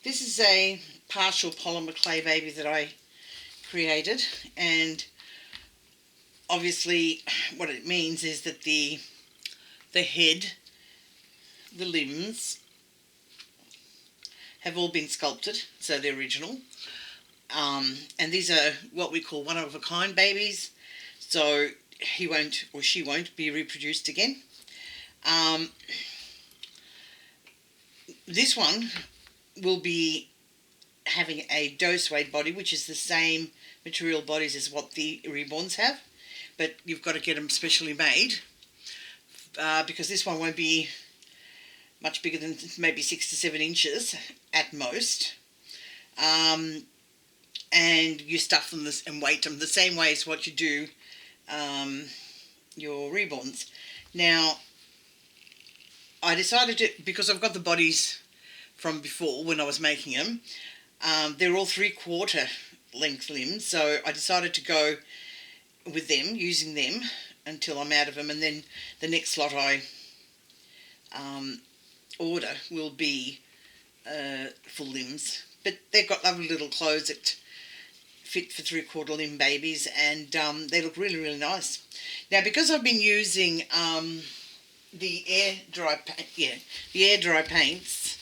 This is a partial polymer clay baby that I created, and obviously what it means is that the head, the limbs have all been sculpted, so they're original. And these are what we call one-of-a-kind babies, so he won't or she won't be reproduced again. This one will be having a doe suede body, which is the same material bodies as what the Reborns have, but you've got to get them specially made because this one won't be much bigger than maybe 6 to 7 inches at most. And you stuff them and weight them the same way as what you do your Reborns. Now, I decided to, because I've got the bodies from before when I was making them, they're all 3/4 length limbs, so I decided to go with them, using them until I'm out of them, and then the next lot I order will be full limbs. But they've got lovely little clothes that fit for 3/4 limb babies, and they look really, really nice. Now, because I've been using the air dry paints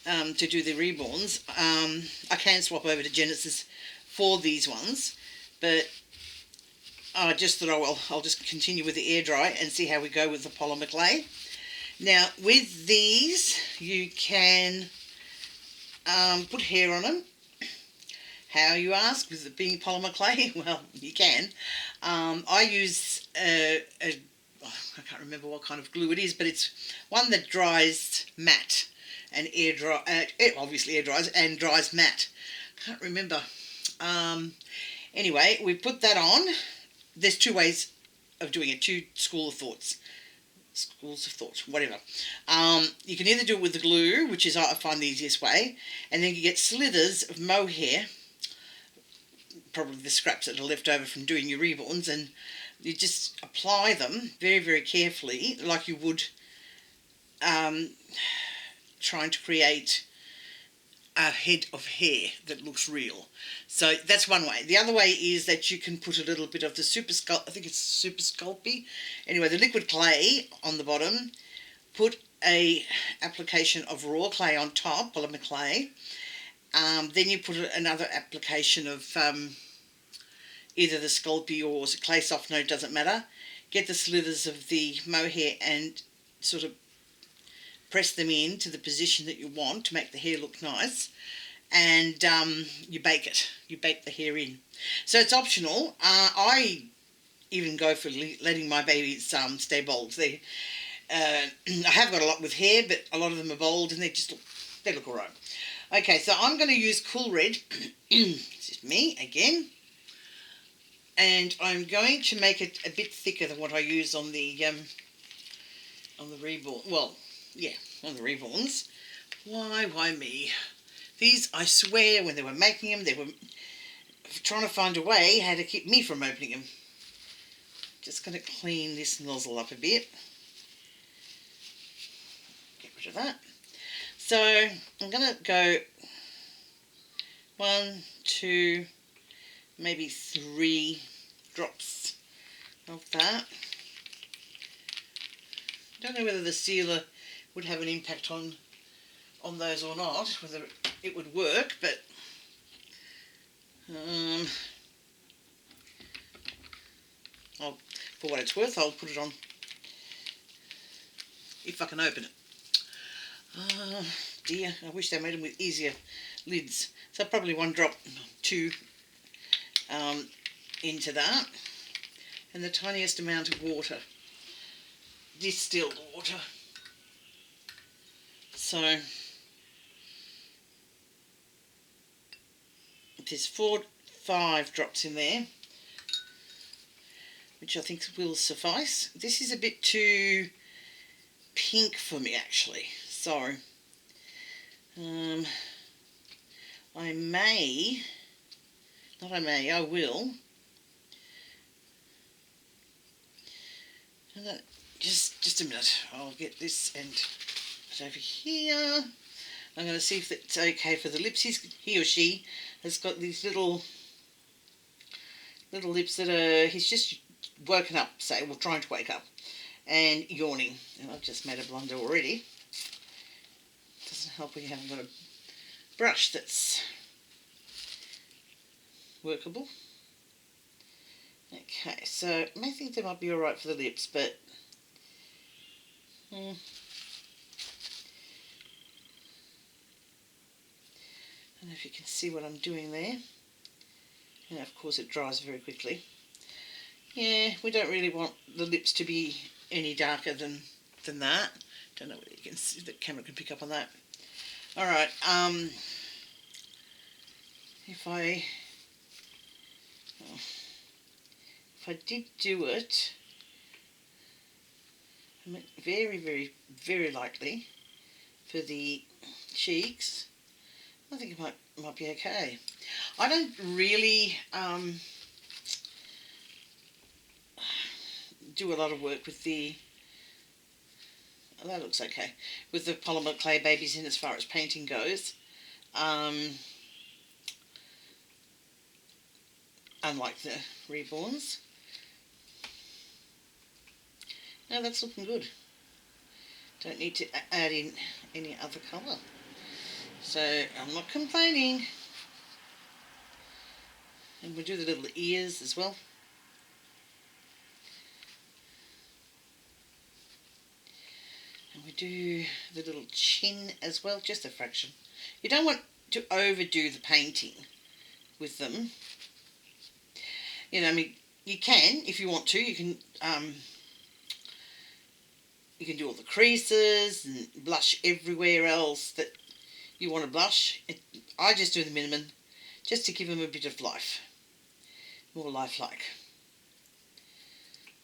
to do the Reborns, I can swap over to Genesis for these ones, but I just thought, I'll just continue with the air dry and see how we go with the polymer clay. Now, with these, you can put hair on them. How, you ask, with it being polymer clay? Well, you can. I use I can't remember what kind of glue it is, but it's one that dries matte and obviously air dries and dries matte. Can't remember. Anyway, we put that on. There's two ways of doing it, two schools of thought, whatever. You can either do it with the glue, which is, I find, the easiest way, and then you get slithers of mohair, probably the scraps that are left over from doing your Reborns, and you just apply them very, very carefully, like you would trying to create a head of hair that looks real. So that's one way. The other way is that you can put a little bit of the I think it's Super Sculpey. Anyway, the liquid clay on the bottom. Put a application of raw clay on top, polymer clay. Then you put another application of either the Sculpey or clay softener, it doesn't matter. Get the slithers of the mohair and sort of press them in to the position that you want to make the hair look nice, and you bake it. You bake the hair in. So it's optional. I even go for letting my babies stay bald. I have got a lot with hair, but a lot of them are bald, and they look all right. Okay, so I'm going to use Cool Red. This is me again. And I'm going to make it a bit thicker than what I use on the Reborn. Well, yeah, on the Reborns. Why me? These, I swear, when they were making them, they were trying to find a way how to keep me from opening them. Just going to clean this nozzle up a bit. Get rid of that. So I'm going to go 1, 2, maybe 3 drops of that. Don't know whether the sealer would have an impact on those or not, whether it would work, but for what it's worth, I'll put it on if I can open it. Dear, I wish they made them with easier lids. So probably 1 drop, 2 into that, and the tiniest amount of water, distilled water. So there's 5 drops in there, which I think will suffice. This is a bit too pink for me, actually. So I will. Just a minute. I'll get this and put it over here. I'm going to see if it's okay for the lips. He or she has got these little lips that he's just woken up, say, well, trying to wake up, and yawning. And I've just made a blunder already. Doesn't help when you haven't got a brush that's workable. Okay, so I may think they might be alright for the lips, but I don't know if you can see what I'm doing there. And of course it dries very quickly. Yeah, we don't really want the lips to be any darker than that. Don't know whether you can see, the camera can pick up on that. Alright, if I did do it, I mean, very, very lightly for the cheeks, I think it might be okay. I don't really do a lot of work with the, oh, that looks okay, with the polymer clay babies in as far as painting goes. Unlike the Reborns. Now that's looking good. Don't need to add in any other colour. So I'm not complaining. And we'll do the little ears as well. And we do the little chin as well, just a fraction. You don't want to overdo the painting with them. You know, I mean, you can, if you want to, you can do all the creases and blush everywhere else that you want to blush. I just do the minimum, just to give them a bit of life, more lifelike.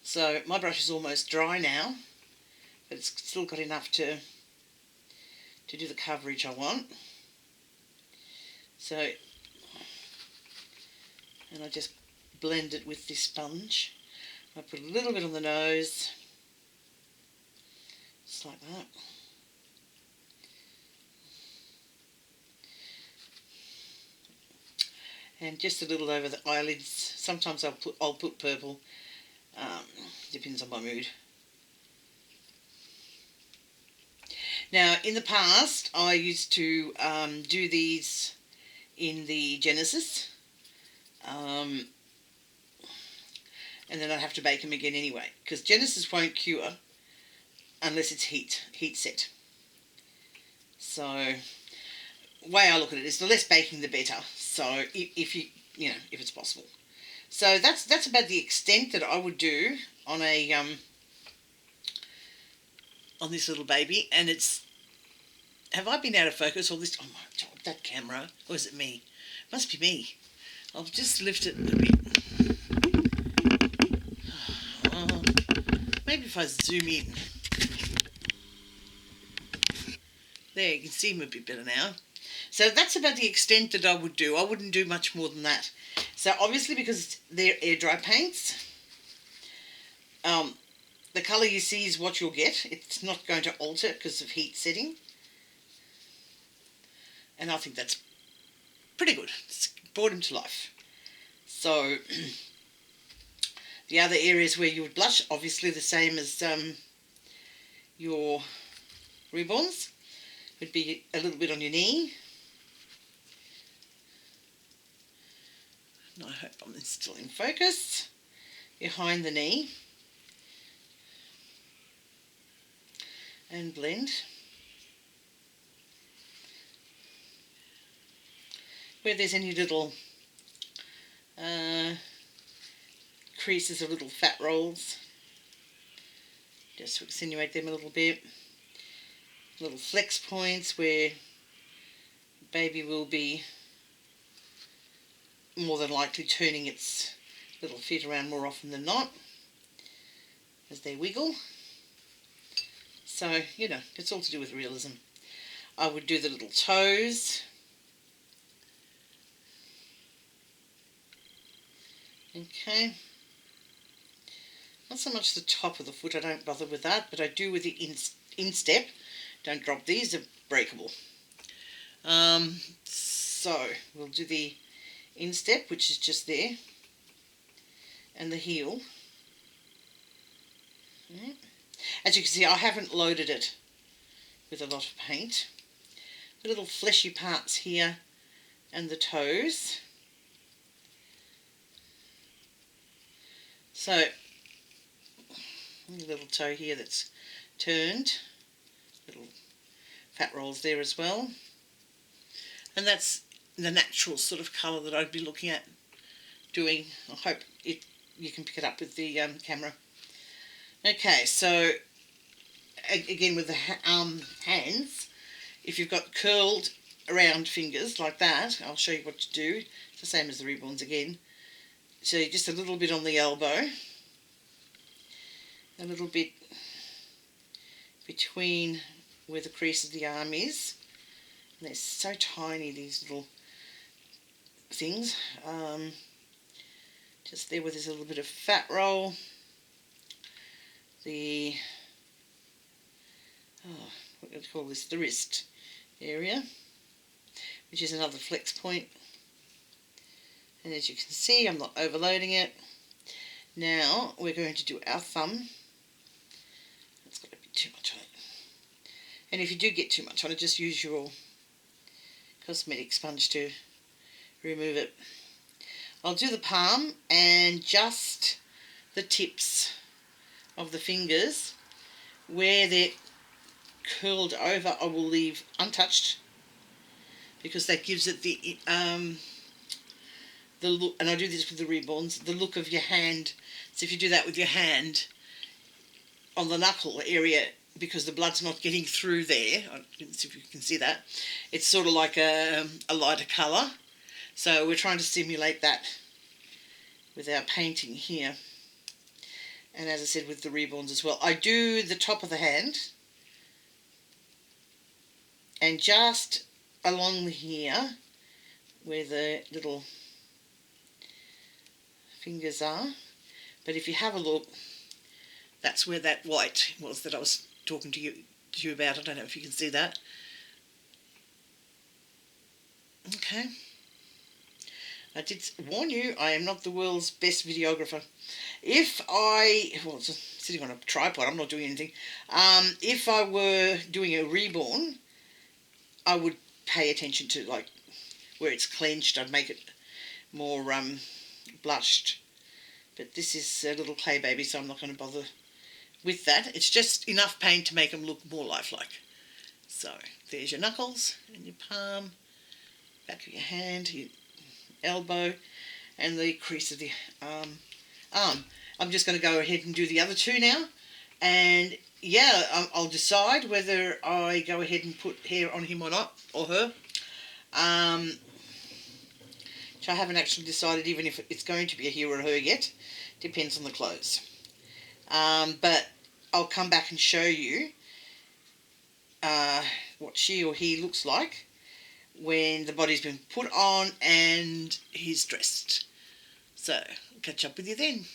So my brush is almost dry now, but it's still got enough to do the coverage I want. So, and I just blend it with this sponge. I put a little bit on the nose, just like that. And just a little over the eyelids. Sometimes I'll put purple. Depends on my mood. Now, in the past, I used to do these in the Genesis. And then I'd have to bake them again anyway, because Genesis won't cure unless it's heat set. So, way I look at it is the less baking the better. So if if it's possible. So that's about the extent that I would do on a on this little baby. And it's, have I been out of focus all this? Oh my God, that camera, or is it me? It must be me. I'll just lift it a bit. Maybe if I zoom in. There, you can see him a bit better now. So that's about the extent that I would do. I wouldn't do much more than that. So obviously, because they're air dry paints, the colour you see is what you'll get. It's not going to alter because of heat setting. And I think that's pretty good. It's brought him to life. So the other areas where you would blush, obviously the same as your Reborns, would be a little bit on your knee. I hope I'm still in focus. Behind the knee. And blend. Where there's any little creases or little fat rolls, just to accentuate them a little bit. Little flex points where baby will be more than likely turning its little feet around more often than not as they wiggle. So, it's all to do with realism. I would do the little toes. Okay. Not so much the top of the foot, I don't bother with that, but I do with the instep. Don't drop these, they're breakable. So we'll do the instep, which is just there, and the heel. As you can see, I haven't loaded it with a lot of paint. The little fleshy parts here and the toes. So, a little toe here that's turned, little fat rolls there as well. And that's the natural sort of colour that I'd be looking at doing. I hope you can pick it up with the camera. Okay, so again with the hands, if you've got curled around fingers like that, I'll show you what to do. It's the same as the Reborns again. So just a little bit on the elbow, a little bit between where the crease of the arm is. And they're so tiny, these little things. Just there where there's a little bit of fat roll. What do you call this? The wrist area, which is another flex point. And as you can see, I'm not overloading it. Now we're going to do our thumb. That's got a bit too much on it. And if you do get too much on it, just use your cosmetic sponge to remove it. I'll do the palm and just the tips of the fingers. Where they're curled over, I will leave untouched, because that gives it the look, and I do this with the Reborns, the look of your hand. So if you do that with your hand on the knuckle area, because the blood's not getting through there, let's see if you can see that, it's sort of like a lighter colour. So we're trying to stimulate that with our painting here. And as I said, with the Reborns as well, I do the top of the hand and just along here where the little fingers are. But if you have a look, that's where that white was that I was talking to you about. I don't know if you can see that. Okay. I did warn you, I am not the world's best videographer. It's sitting on a tripod, I'm not doing anything. If I were doing a Reborn, I would pay attention to like where it's clenched. I'd make it more blushed. But this is a little clay baby, so I'm not going to bother with that. It's just enough paint to make them look more lifelike. So there's your knuckles and your palm, back of your hand, your elbow, and the crease of the arm. I'm just going to go ahead and do the other two now, and yeah, I'll decide whether I go ahead and put hair on him or not, or her. So I haven't actually decided even if it's going to be a he or a her yet. Depends on the clothes. But I'll come back and show you what she or he looks like when the body's been put on and he's dressed. So, catch up with you then.